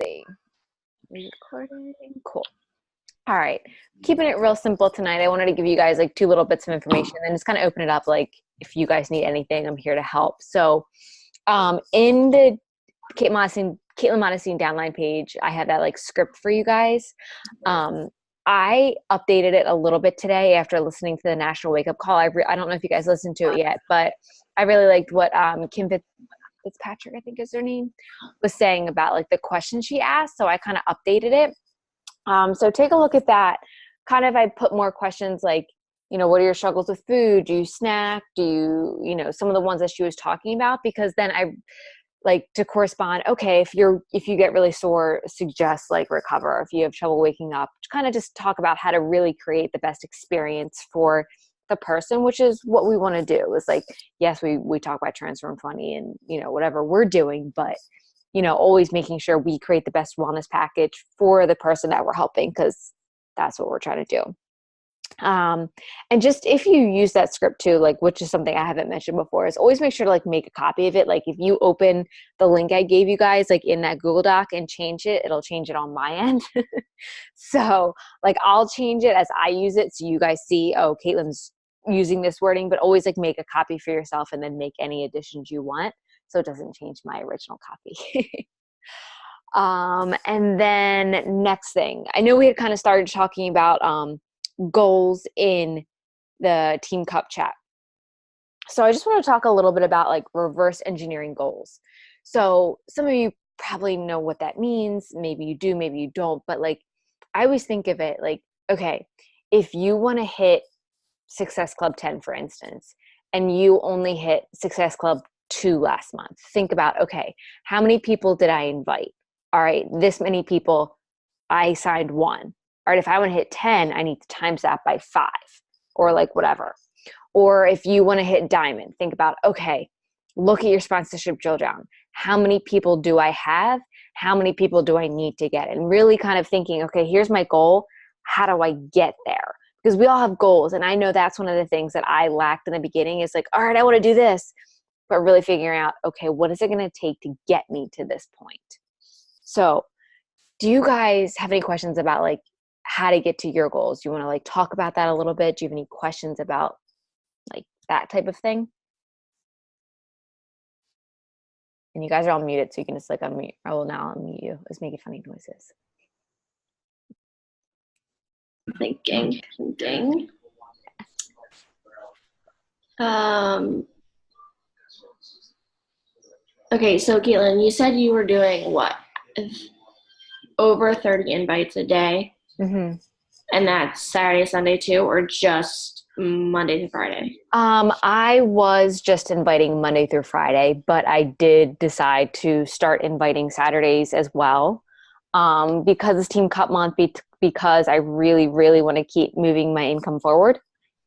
see. Recording. Cool. All right. Keeping it real simple tonight. I wanted to give you guys like 2 little bits of information and just kind of open it up. Like if you guys need anything, I'm here to help. So in the Caitlin Modestine downline page, I have that like script for you guys. I updated it a little bit today after listening to the National Wake Up Call. I don't know if you guys listened to it yet, but I really liked what Kim Fitzpatrick, I think is her name, was saying about like the question she asked. So I kind of updated it. So take a look at that. Kind of, I put more questions like, what are your struggles with food? Do you snack? Do you, some of the ones that she was talking about, because then I like to correspond. Okay, if you get really sore, suggest like recover. If you have trouble waking up, kind of just talk about how to really create the best experience for the person, which is what we want to do. Is like, yes, we talk about Transform 20 and whatever we're doing, but always making sure we create the best wellness package for the person that we're helping, because that's what we're trying to do. And just if you use that script too, like, which is something I haven't mentioned before, is always make sure to like make a copy of it. Like if you open the link I gave you guys, like in that Google Doc and change it, it'll change it on my end. So like I'll change it as I use it. So you guys see, oh, Caitlin's using this wording, but always like make a copy for yourself and then make any additions you want, so it doesn't change my original copy. And then next thing, I know we had kind of started talking about goals in the Team Cup chat. So I just want to talk a little bit about like reverse engineering goals. So some of you probably know what that means. Maybe you do, maybe you don't. But like, I always think of it like, okay, if you want to hit Success Club 10, for instance, and you only hit Success Club 2 last month, think about, okay, how many people did I invite? All right, this many people, I signed 1. All right, if I want to hit 10, I need to times that by 5 or like whatever. Or if you want to hit diamond, think about, okay, look at your sponsorship drill down. How many people do I have? How many people do I need to get? And really kind of thinking, okay, here's my goal. How do I get there? Because we all have goals. And I know that's one of the things that I lacked in the beginning is like, all right, I want to do this. But really figuring out, okay, what is it going to take to get me to this point? So do you guys have any questions about like how to get to your goals? Do you want to like talk about that a little bit? Do you have any questions about like that type of thing? And you guys are all muted, so you can just like unmute. I will now unmute you. It's making funny noises. Thinking. Okay, so Caitlin, you said you were doing what? Over 30 invites a day? Mm-hmm. And that's Saturday, Sunday too, or just Monday to Friday? I was just inviting Monday through Friday, but I did decide to start inviting Saturdays as well, because it's Team Cup month, because I really, really want to keep moving my income forward.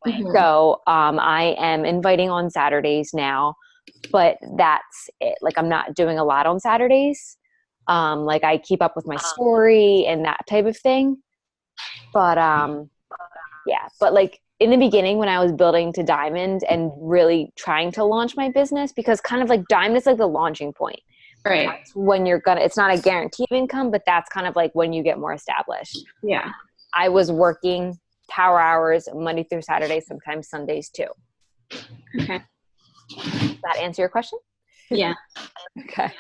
Mm-hmm. So I am inviting on Saturdays now, but that's it. Like I'm not doing a lot on Saturdays. Like I keep up with my story and that type of thing. But yeah, but like in the beginning when I was building to diamond and really trying to launch my business, because kind of like diamond is like the launching point. Right. That's when it's not a guarantee of income, but that's kind of like when you get more established. Yeah. I was working power hours Monday through Saturday, sometimes Sundays too. Okay. Does that answer your question? Yeah. Okay.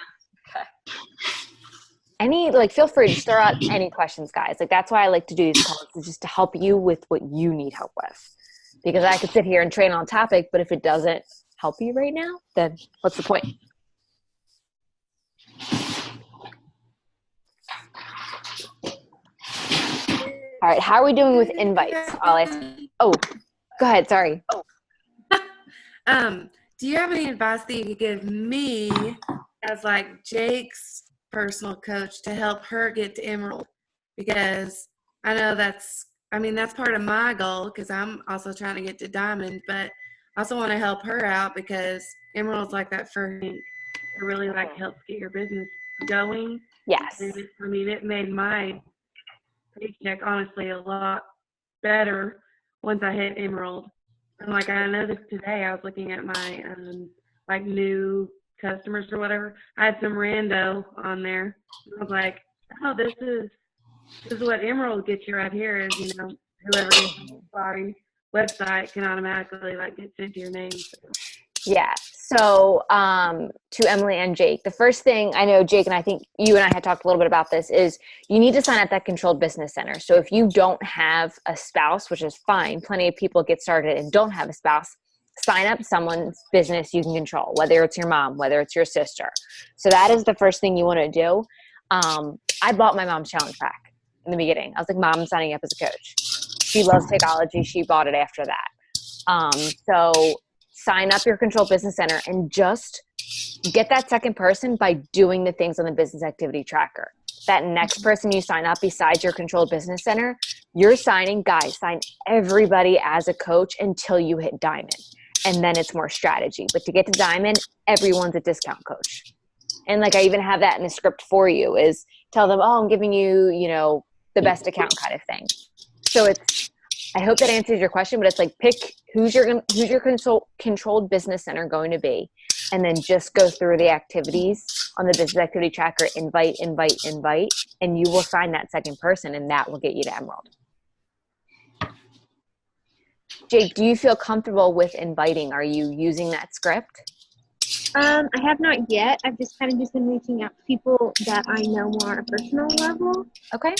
Feel free to throw out any questions, guys. Like that's why I like to do these calls, is just to help you with what you need help with. Because I could sit here and train on topic, but if it doesn't help you right now, then what's the point? All right, how are we doing with invites? I'll ask. Oh, go ahead. Sorry. Do you have any advice that you could give me as like Jake's personal coach to help her get to Emerald? Because I know that's part of my goal, because I'm also trying to get to Diamond, but I also want to help her out because Emerald's like that first thing. It really like helps get your business going. Yes. It made my paycheck honestly a lot better once I hit Emerald. And like I noticed today, I was looking at my like new customers or whatever. I had some rando on there. I was like, oh, this is what Emerald gets you right here is, whoever gets on the body website can automatically like get sent to your name. So. Yeah. So to Emily and Jake, the first thing I know, Jake, and I think you and I had talked a little bit about this, is you need to sign up that Controlled Business Center. So if you don't have a spouse, which is fine, plenty of people get started and don't have a spouse, sign up someone's business you can control, whether it's your mom, whether it's your sister. So that is the first thing you want to do. I bought my mom's challenge pack in the beginning. I was like, Mom, I'm signing up as a coach. She loves Takeology. She bought it after that. So sign up your Controlled Business Center and just get that second person by doing the things on the business activity tracker. That next person you sign up besides your Controlled Business Center, you're sign everybody as a coach until you hit diamond. And then it's more strategy. But to get to diamond, everyone's a discount coach. And like I even have that in the script for you is tell them, oh, I'm giving you, the best account kind of thing. So I hope that answers your question, but it's like pick who's your Controlled Business Center going to be, and then just go through the activities on the business activity tracker, invite, and you will sign that second person, and that will get you to Emerald. Jake, do you feel comfortable with inviting? Are you using that script? I have not yet. I've just kind of been reaching out to people that I know more on a personal level. Okay.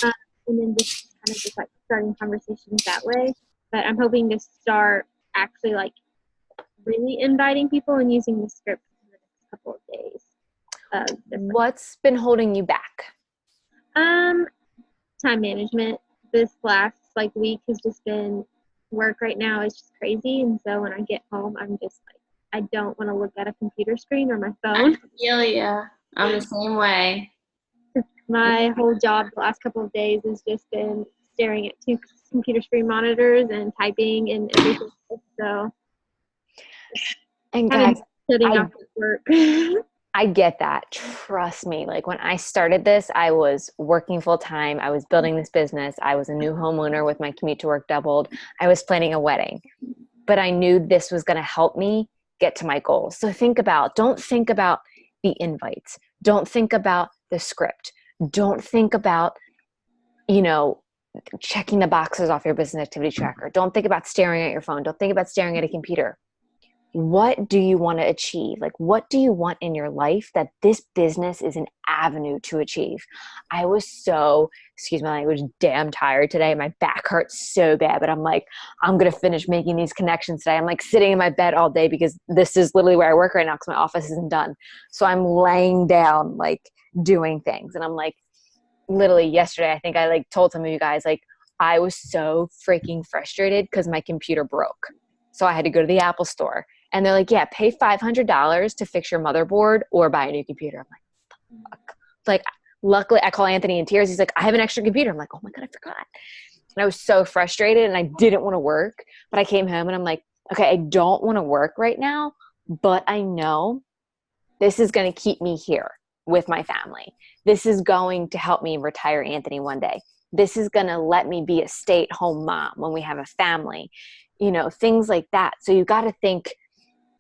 And then just kind of like starting conversations that way. But I'm hoping to start actually like really inviting people and using the script in the next couple of days. What's been holding you back? Time management. This last week has just been work right now is just crazy. And so when I get home, I'm just like, I don't want to look at a computer screen or my phone. Yeah, I'm the same way. My whole job the last couple of days has just been staring at 2 computer screen monitors and typing and everything. So, and guys, sitting off work. I get that. Trust me. Like when I started this, I was working full time. I was building this business. I was a new homeowner with my commute to work doubled. I was planning a wedding, but I knew this was going to help me get to my goals. So don't think about the invites. Don't think about the script. Don't think about, checking the boxes off your business activity tracker. Don't think about staring at your phone. Don't think about staring at a computer. What do you want to achieve? Like, what do you want in your life that this business is an avenue to achieve? I was so, excuse my language, damn tired today. My back hurts so bad, but I'm like, I'm going to finish making these connections today. I'm like sitting in my bed all day because this is literally where I work right now because my office isn't done. So I'm laying down, like doing things. And I'm like, literally yesterday, I think I told some of you guys, I was so freaking frustrated because my computer broke. So I had to go to the Apple store. And they're like, yeah, pay $500 to fix your motherboard or buy a new computer. I'm like, fuck. Like, luckily, I call Anthony in tears. He's like, I have an extra computer. I'm like, oh my God, I forgot. And I was so frustrated and I didn't want to work. But I came home and I'm like, okay, I don't want to work right now, but I know this is going to keep me here with my family. This is going to help me retire Anthony one day. This is going to let me be a stay-at-home mom when we have a family, things like that. So you got to think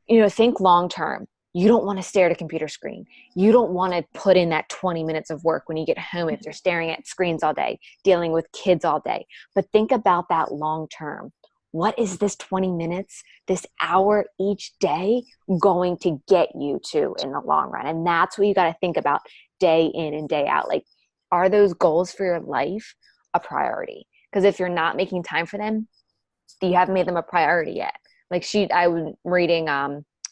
long-term. You don't want to stare at a computer screen. You don't want to put in that 20 minutes of work when you get home if you're staring at screens all day, dealing with kids all day. But think about that long-term. What is this 20 minutes, this hour each day going to get you to in the long run? And that's what you got to think about day in and day out. Like, are those goals for your life a priority? Because if you're not making time for them, you haven't made them a priority yet. I was reading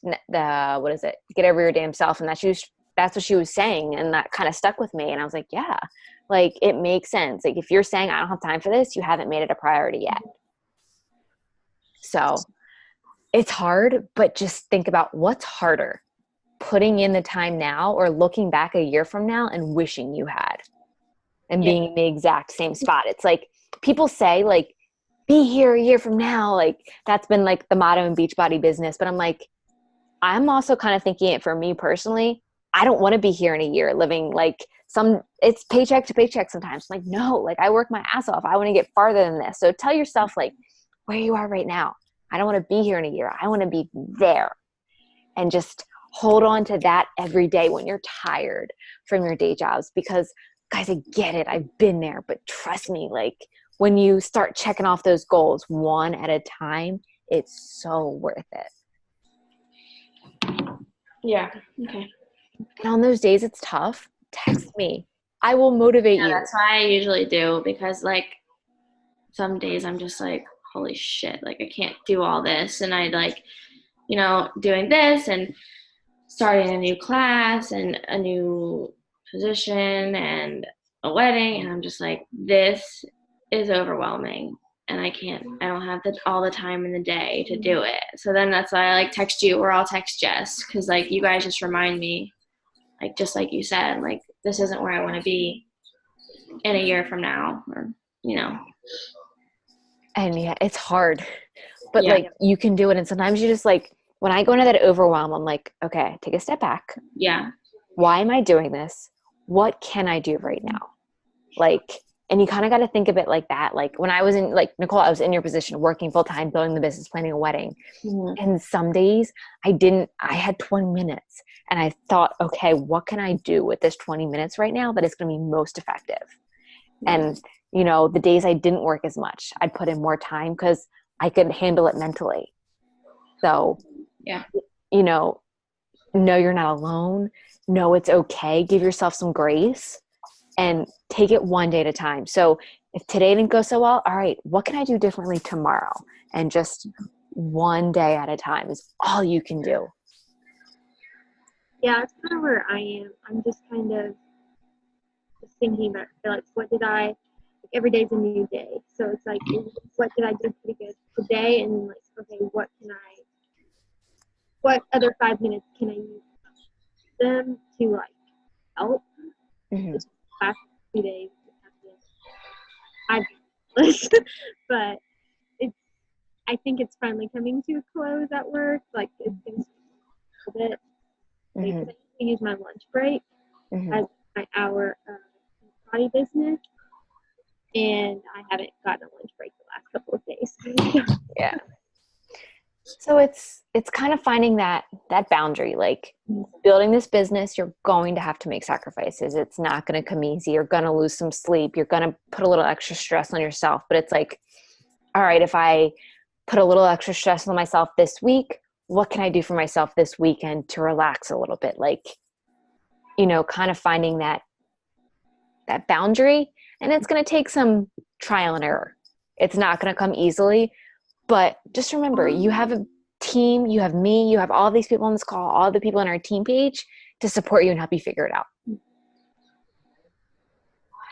what is it? Get Over Your Damn Self. And that's what she was saying. And that kind of stuck with me. And I was like, yeah, it makes sense. Like if you're saying I don't have time for this, you haven't made it a priority yet. So it's hard, but just think about what's harder, putting in the time now or looking back a year from now and wishing you had and being in the exact same spot. It's like people say be here a year from now. That's been the motto in Beachbody business. But I'm like, I'm also kind of thinking it for me personally. I don't want to be here in a year living it's paycheck to paycheck sometimes. I'm like, no, I work my ass off. I want to get farther than this. So tell yourself where you are right now. I don't want to be here in a year. I want to be there. And just hold on to that every day when you're tired from your day jobs, because guys, I get it. I've been there, but trust me, like when you start checking off those goals one at a time, it's so worth it. Yeah. Okay. And on those days it's tough, text me. I will motivate Yeah, you. that's why I usually do, because like some days I'm just like, holy shit, like I can't do all this, and I like, doing this and starting a new class and a new position and a wedding, and I'm just like, this is overwhelming, and I don't have all the time in the day to do it. So then that's why I like text you, or I'll text Jess, because like you guys just remind me, like just like you said, like this isn't where I want to be in a year from now, or And yeah, it's hard, but Yeah. like you can do it. And sometimes you just like, when I go into that overwhelm, I'm like, okay, take a step back. Yeah. Why am I doing this? What can I do right now? Like, and you kind of got to think of it like that. Like when I was in, like Nicole, I was in your position, working full time, building the business, planning a wedding. Mhm. And some days I had 20 minutes and I thought, okay, what can I do with this 20 minutes right now that is going to be most effective? And, the days I didn't work as much, I'd put in more time because I could handle it mentally. So, Yeah. know you're not alone. Know it's okay. Give yourself some grace and take it one day at a time. So if today didn't go so well, all right, what can I do differently tomorrow? And just one day at a time is all you can do. Yeah, that's kind of where I am. I'm just kind of just thinking about, like, every day's a new day. So it's like, what did I do pretty good today? And like, okay, what other 5 minutes can I use them to like help? Mm-hmm. This last 2 days have been but I think it's finally coming to a close at work. Like it's been a little bit. Mm-hmm. Like, I use my lunch break Mm-hmm. as my hour body business, and I haven't gotten a lunch break the last couple of days. Yeah. So it's kind of finding that boundary, like building this business, you're going to have to make sacrifices. It's not going to come easy. You're going to lose some sleep. You're going to put a little extra stress on yourself, but it's like, all right, if I put a little extra stress on myself this week, what can I do for myself this weekend to relax a little bit? Like, kind of finding that boundary, and it's going to take some trial and error. It's not going to come easily, but just remember, you have a team, you have me, you have all these people on this call, all the people on our team page to support you and help you figure it out.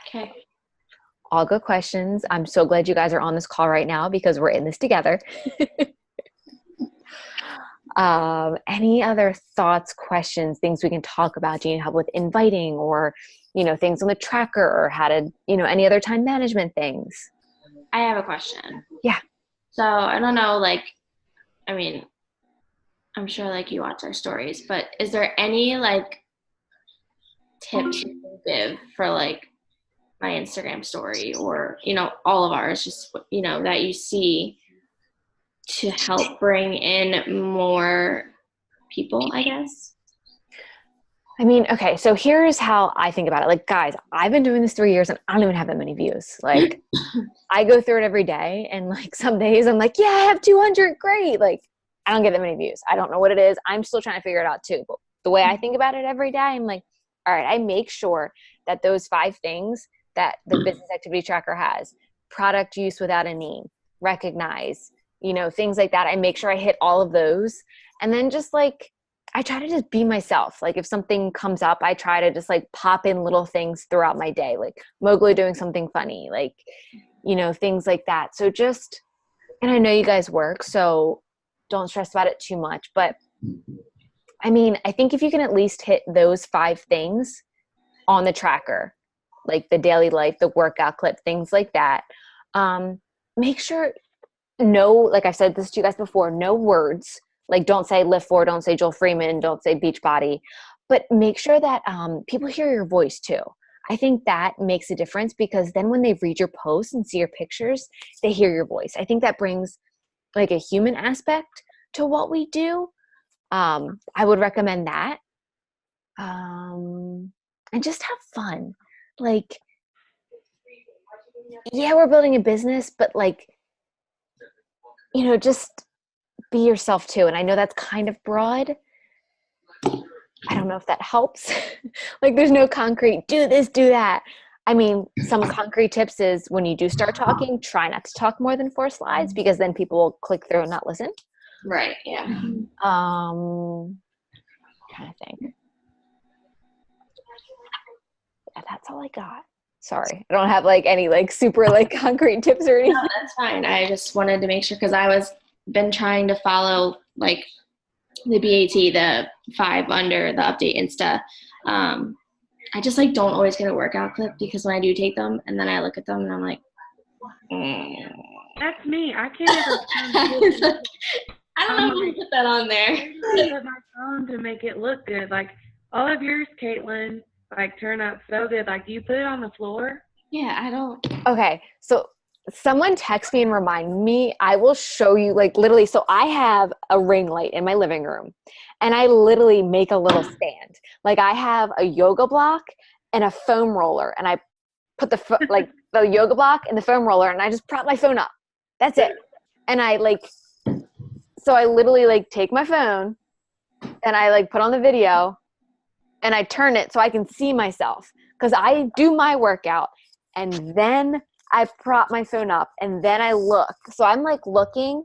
Okay. All good questions. I'm so glad you guys are on this call right now because we're in this together. Any other thoughts, questions, things we can talk about? Do you need help with inviting, or, things on the tracker, or how to, any other time management things? I have a question. Yeah. So I don't know, like, I mean, I'm sure like you watch our stories, but is there any like tips you can give for like my Instagram story, or, all of ours, just, that you see to help bring in more people, I guess? I mean, okay, so here's how I think about it. Like, guys, I've been doing this 3 years and I don't even have that many views. Like, I go through it every day, and like some days I'm like, yeah, I have 200, great. Like, I don't get that many views. I don't know what it is. I'm still trying to figure it out too. But the way I think about it every day, I'm like, all right, I make sure that those 5 things that the business activity tracker has, product use without a name, recognize, things like that. I make sure I hit all of those. And then just like, I try to just be myself. Like if something comes up, I try to just like pop in little things throughout my day, like Mowgli doing something funny, like, things like that. So just, and I know you guys work, so don't stress about it too much. But I mean, I think if you can at least hit those 5 things on the tracker, like the daily life, the workout clip, things like that, make sure, like I've said this to you guys before, no words. Like don't say Lift For, don't say Joel Freeman, don't say Beachbody, but make sure that people hear your voice too. I think that makes a difference, because then when they read your posts and see your pictures, they hear your voice. I think that brings like a human aspect to what we do. I would recommend that. And just have fun. like, yeah, we're building a business, but like, you know, just be yourself too. And I know that's kind of broad. I don't know if that helps. Like, there's no concrete, do this, do that. I mean, some concrete tips is when you do start talking, try not to talk more than 4 slides, because then people will click through and not listen. Right. Yeah. Trying to think. Yeah, that's all I got. Sorry, I don't have like any like super like concrete tips or anything. No, that's fine. I just wanted to make sure, because I was been trying to follow like the BAT, the 5 under the update Insta. I just like don't always get a workout clip, because when I do take them and then I look at them and I'm like, That's me. I can't ever I don't know if I put that on there. put my phone to make it look good. Like all of yours, Caitlin, like turn out so good. Like, do you put it on the floor? Yeah, I don't. Okay, so someone text me and remind me. I will show you, like, literally. So I have a ring light in my living room, and I literally make a little stand. Like, I have a yoga block and a foam roller, and I put the the yoga block and the foam roller, and I just prop my phone up. That's it. And I like, so I literally like take my phone and I like put on the video and I turn it so I can see myself, because I do my workout and then I prop my phone up and then I look. So I'm like looking,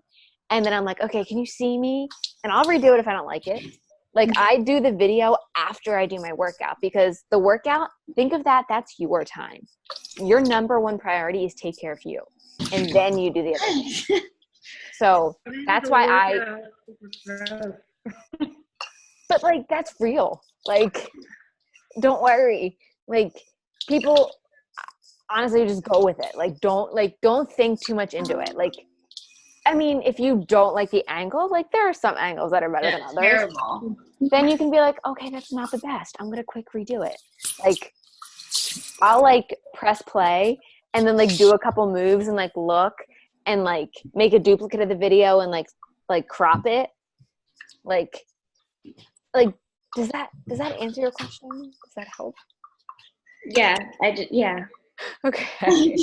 and then I'm like, okay, can you see me? And I'll redo it if I don't like it. Like, I do the video after I do my workout, because the workout, think of that, that's your time. Your number one priority is take care of you. And then you do the other thing. So that's why but like, that's real. Like, don't worry. Like, people honestly just go with it. Like, don't think too much into it. Like, I mean, if you don't like the angle, like, there are some angles that are better than others. Terrible. Then you can be like, okay, that's not the best. I'm going to quick redo it. Like, I'll like press play and then like do a couple moves and like look and like make a duplicate of the video and like crop it. Like, does that answer your question? Does that help? Yeah, yeah. Okay. I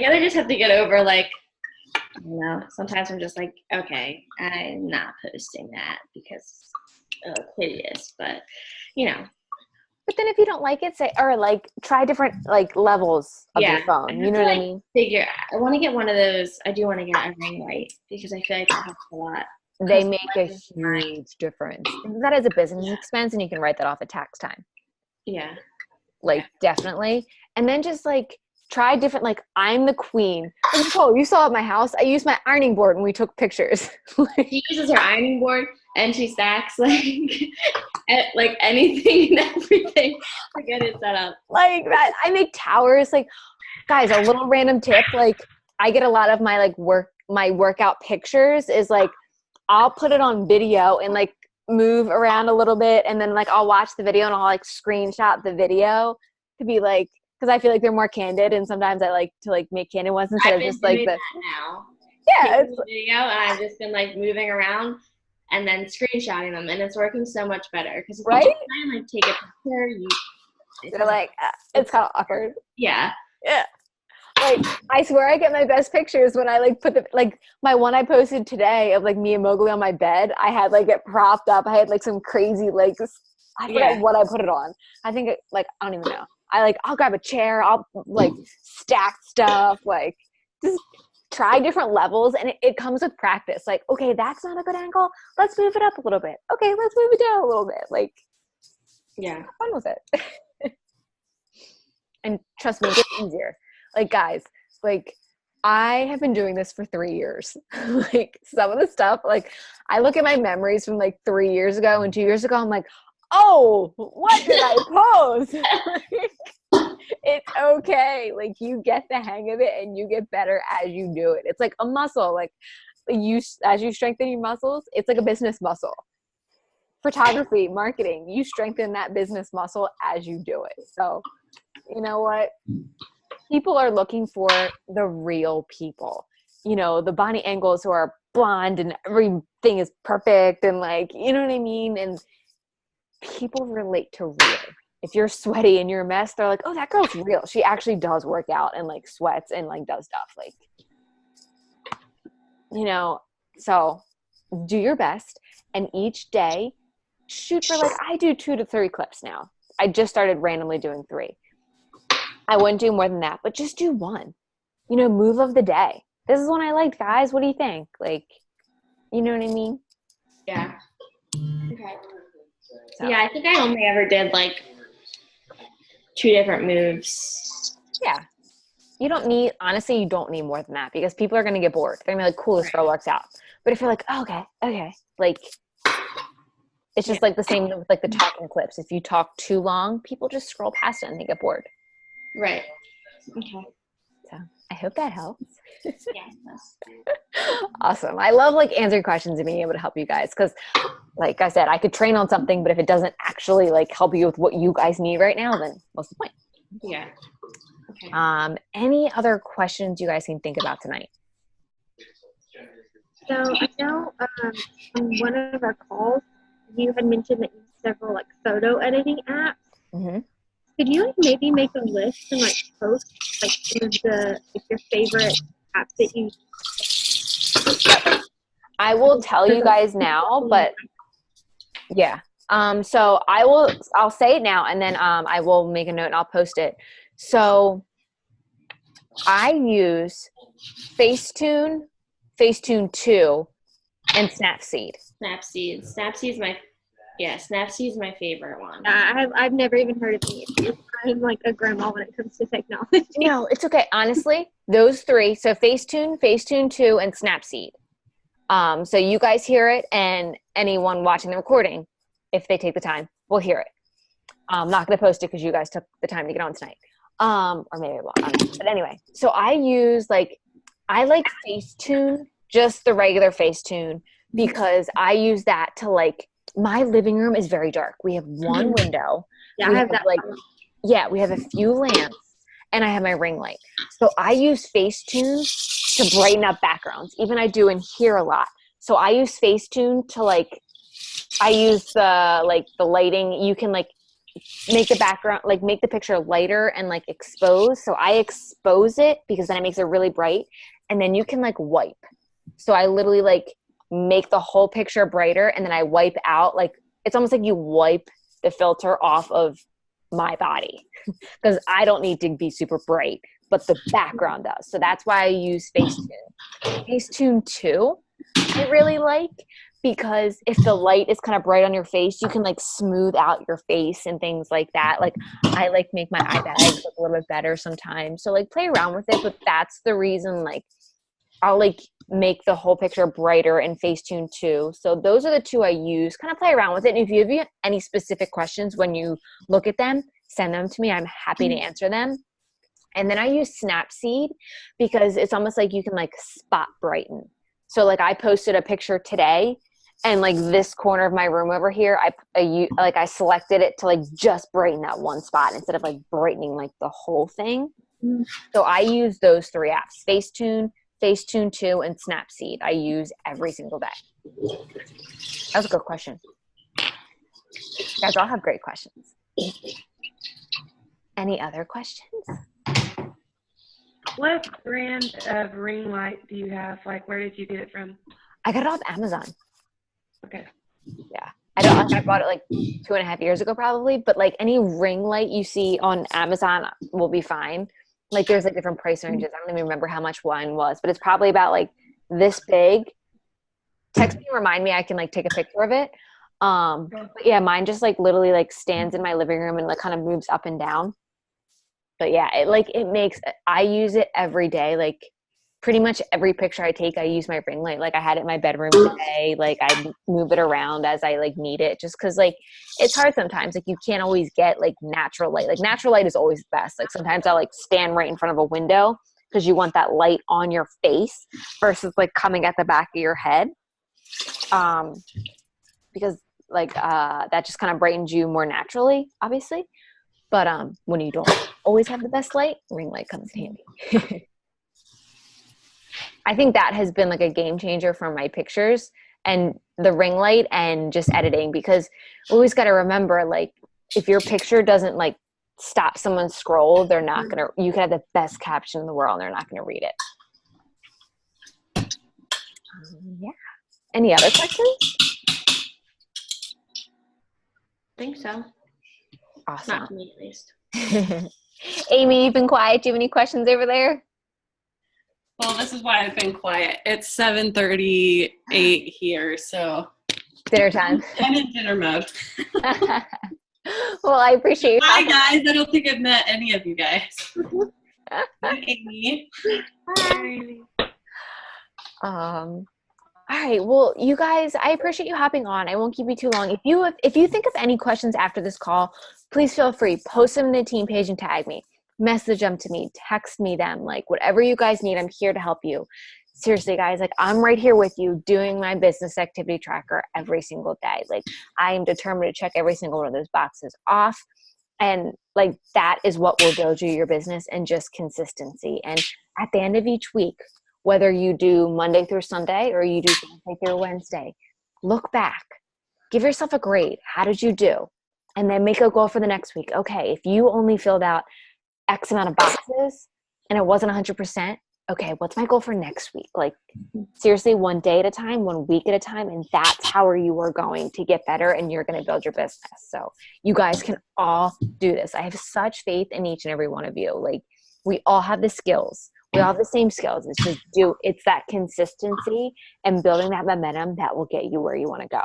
guess I just have to get over, like, I don't know. Sometimes I'm just like, okay, I'm not posting that because hideous, but you know. But then if you don't like it, say, or like try different like levels of your phone. You know what I mean? I want to get one of those. I do want to get a ring light, because I feel like that helps a lot. They make a huge difference. That is a business expense, and you can write that off at tax time. Yeah. Like, definitely. And then just like try different, like, I'm the queen. Like, Nicole, you saw at my house, I used my ironing board when we took pictures. She uses her ironing board and she stacks like anything and everything to get it set up. Like that. I make towers. Like, guys, a little random tip. Like, I get a lot of my my workout pictures is like, I'll put it on video and like move around a little bit, and then like I'll watch the video and I'll like screenshot the video to be like, because I feel like they're more candid, and sometimes I like to like make candid ones instead of just like that now. Yeah, it's video, and I've just been like moving around and then screenshotting them, and it's working so much better, because if you try and like take a picture, they're like it's kind of awkward. Yeah. Like, I swear I get my best pictures when I like put my one I posted today of like me and Mowgli on my bed. I had like it propped up. I had like some crazy like, I forget what I put it on. I think it, like, I don't even know. I'll grab a chair. I'll like stack stuff. Like, just try different levels, and it comes with practice. Like, okay, that's not a good angle. Let's move it up a little bit. Okay, let's move it down a little bit. Like, yeah, have fun with it. And trust me, it gets easier. Like, guys, like, I have been doing this for 3 years. Like, some of the stuff, like, I look at my memories from like 3 years ago and 2 years ago. I'm like, oh, what did I post? Like, it's okay. Like, you get the hang of it and you get better as you do it. It's like a muscle. Like, as you strengthen your muscles, it's like a business muscle. Photography, marketing, you strengthen that business muscle as you do it. So, you know what? People are looking for the real people. You know, the Bonnie Engels who are blonde and everything is perfect and like, you know what I mean? And people relate to real. if you're sweaty and you're a mess, they're like, oh, that girl's real. She actually does work out and like sweats and like does stuff. Like, you know, so do your best. And each day shoot for like, I do 2 to 3 clips now. I just started randomly doing 3. I wouldn't do more than that, but just do 1, you know, move of the day. This is one I liked, guys. What do you think? Like, you know what I mean? Yeah. Okay. So. Yeah, I think I only ever did like 2 different moves. Yeah. You don't need, honestly, you don't need more than that because people are going to get bored. They're going to be like, cool, this girl works out. But if you're like, oh, okay, like, it's just like the same with like the talking clips. If you talk too long, people just scroll past it and they get bored. Right. Okay. So I hope that helps. Yeah. Awesome. I love like answering questions and being able to help you guys because like I said, I could train on something, but if it doesn't actually like help you with what you guys need right now, then what's the point? Yeah. Okay. Any other questions you guys can think about tonight? So I know on one of our calls, you had mentioned that you use several like photo editing apps. Mm-hmm. Could you like, maybe make a list and like post like some of the like, your favorite apps that you? I will tell you guys now, but yeah. So I'll say it now and then I will make a note and I'll post it. So I use Facetune, Facetune 2, and Snapseed. Snapseed. Snapseed's my favorite one. I've never even heard of any of these. I'm like a grandma when it comes to technology. No, it's okay. Honestly, those 3. So Facetune, Facetune 2, and Snapseed. So you guys hear it and anyone watching the recording, if they take the time, will hear it. I'm not going to post it because you guys took the time to get on tonight. Or maybe I won't. But anyway, so I like Facetune, just the regular Facetune, because I use that to like, my living room is very dark. We have one window. Yeah, I have that. We have a few lamps and I have my ring light. So I use Facetune to brighten up backgrounds. Even I do in here a lot. So I use Facetune to like, I use the lighting. You can like make the background, like make the picture lighter and like expose. So I expose it because then it makes it really bright. And then you can like wipe. So I literally like make the whole picture brighter and then I wipe out. Like it's almost like you wipe the filter off of my body because I don't need to be super bright, but the background does. So that's why I use Facetune. Facetune 2 I really like because if the light is kind of bright on your face, you can like smooth out your face and things like that. Like I like make my eye bags look a little bit better sometimes. So like play around with it, but that's the reason like I'll like make the whole picture brighter in Facetune 2. So those are the 2 I use. Kind of play around with it. And if you have any specific questions when you look at them, send them to me. I'm happy to answer them. And then I use Snapseed because it's almost like you can like spot brighten. So like I posted a picture today and like this corner of my room over here, I selected it to like just brighten that one spot instead of like brightening like the whole thing. So I use those 3 apps, Facetune, Facetune 2, and Snapseed. I use every single day. That was a good question. You guys all have great questions. Any other questions? What brand of ring light do you have? Like, where did you get it from? I got it off Amazon. Okay. Yeah. I bought it like 2.5 years ago probably, but like any ring light you see on Amazon will be fine. Like there's like different price ranges. I don't even remember how much one was, but it's probably about like this big. Text me, remind me, I can like take a picture of it. But yeah, mine just like literally like stands in my living room and like kind of moves up and down. But yeah, I use it every day. Like pretty much every picture I take, I use my ring light. Like I had it in my bedroom today. Like I move it around as I like need it just because like it's hard sometimes. Like you can't always get like natural light. Like natural light is always the best. Like sometimes I'll like stand right in front of a window because you want that light on your face versus like coming at the back of your head. Because like that just kind of brightens you more naturally, obviously. But when you don't always have the best light, ring light comes in handy. I think that has been like a game changer for my pictures and the ring light and just editing because we always got to remember like if your picture doesn't like stop someone's scroll, they're not gonna. You could have the best caption in the world, and they're not gonna read it. Yeah. Any other questions? I think so. Awesome. Not for me, at least. Amy, you've been quiet. Do you have any questions over there? Well, this is why I've been quiet. It's 7:38 here, so Dinner time. I'm in dinner mode. Well, I appreciate you. Hi, guys. I don't think I've met any of you guys. Hi, Amy. Bye. All right. Well, you guys, I appreciate you hopping on. I won't keep you too long. If you think of any questions after this call, please feel free. Post them in the team page and tag me. Message them to me. Text me them. Like whatever you guys need, I'm here to help you. Seriously, guys, like I'm right here with you doing my business activity tracker every single day. Like I am determined to check every single one of those boxes off. And like that is what will build you your business, and just consistency. And at the end of each week, whether you do Monday through Sunday or you do Thursday through Wednesday, look back, give yourself a grade. How did you do? And then make a goal for the next week. Okay, if you only filled out X amount of boxes and it wasn't 100%, okay, what's my goal for next week? Like seriously, one day at a time, 1 week at a time. And that's how you are going to get better, and you're going to build your business. So you guys can all do this. I have such faith in each and every one of you. Like we all have the skills. We all have the same skills. It's that consistency and building that momentum that will get you where you want to go.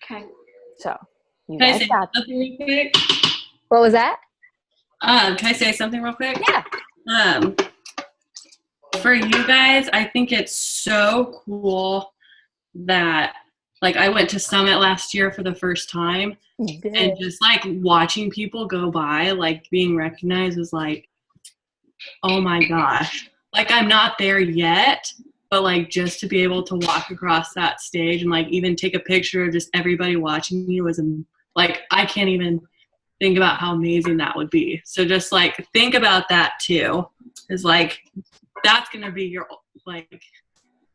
Okay. So you Can I guys say got something real quick? What was that? Can I say something real quick? Yeah. For you guys, I think it's so cool that like I went to Summit last year for the first time, and just like watching people go by, like being recognized was like, oh my gosh, like I'm not there yet, but like just to be able to walk across that stage and like even take a picture of just everybody watching you was like, I can't even think about how amazing that would be. So just like think about that too, is like that's going to be your like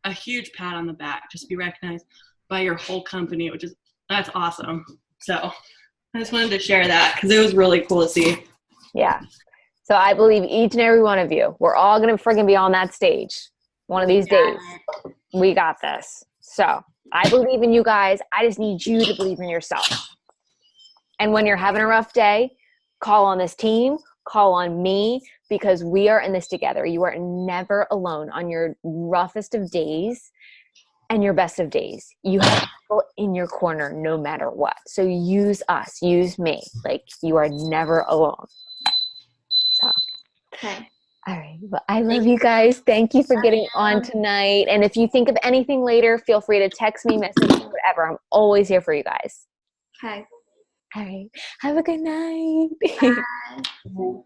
a huge pat on the back, just be recognized by your whole company, that's awesome. So I just wanted to share that because it was really cool to see. Yeah. So I believe each and every one of you, we're all going to friggin' be on that stage one of these days. We got this. So I believe in you guys. I just need you to believe in yourself. And when you're having a rough day, call on this team, call on me, because we are in this together. You are never alone on your roughest of days and your best of days. You have people in your corner no matter what. So use us, use me. Like you are never alone. So, Okay. all right. Well, I love you guys. Thank you for getting on tonight. And if you think of anything later, feel free to text me, message me, whatever. I'm always here for you guys. Okay. All right. Have a good night. Bye.